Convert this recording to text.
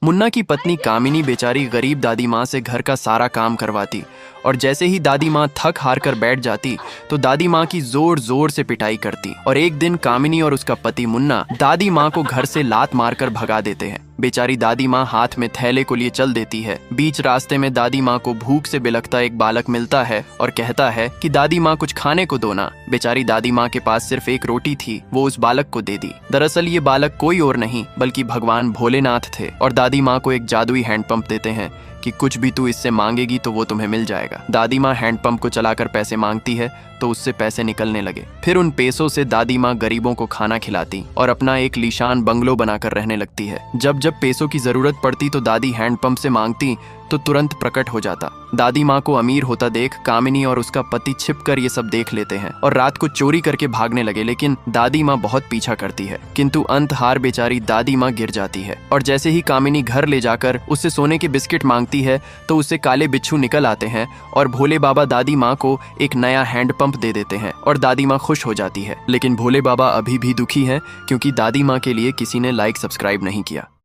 मुन्ना की पत्नी कामिनी बेचारी गरीब दादी माँ से घर का सारा काम करवाती और जैसे ही दादी माँ थक हार कर बैठ जाती तो दादी माँ की जोर जोर से पिटाई करती। और एक दिन कामिनी और उसका पति मुन्ना दादी माँ को घर से लात मारकर भगा देते हैं। बेचारी दादी माँ हाथ में थैले को लिए चल देती है। बीच रास्ते में दादी माँ को भूख से बिलखता एक बालक मिलता है और कहता है कि दादी माँ कुछ खाने को दो ना। बेचारी दादी माँ के पास सिर्फ एक रोटी थी, वो उस बालक को दे दी। दरअसल ये बालक कोई और नहीं बल्कि भगवान भोलेनाथ थे और दादी माँ को एक जादुई हैंडपंप देते हैं कि कुछ भी तू इससे मांगेगी तो वो तुम्हें मिल जाएगा। दादी माँ हैंडपंप को चलाकर पैसे मांगती है तो उससे पैसे निकलने लगे। फिर उन पैसों से दादी माँ गरीबों को खाना खिलाती और अपना एक लीशान बंगलो बनाकर रहने लगती है। जब जब पैसों की जरूरत पड़ती तो दादी हैंडपंप से मांगती तो तुरंत प्रकट हो जाता। दादी माँ को अमीर होता देख कामिनी और उसका पति छिपकर ये सब देख लेते हैं और रात को चोरी करके भागने लगे, लेकिन दादी माँ बहुत पीछा करती है। किंतु अंत हार बेचारी दादी माँ गिर जाती है और जैसे ही कामिनी घर ले जाकर उससे सोने के बिस्किट मांगती है तो उससे काले बिच्छू निकल आते हैं और भोले बाबा दादी माँ को एक नया हैंडपंप दे देते हैं और दादी माँ खुश हो जाती है। लेकिन भोले बाबा अभी भी दुखी हैं क्योंकि दादी माँ के लिए किसी ने लाइक सब्सक्राइब नहीं किया।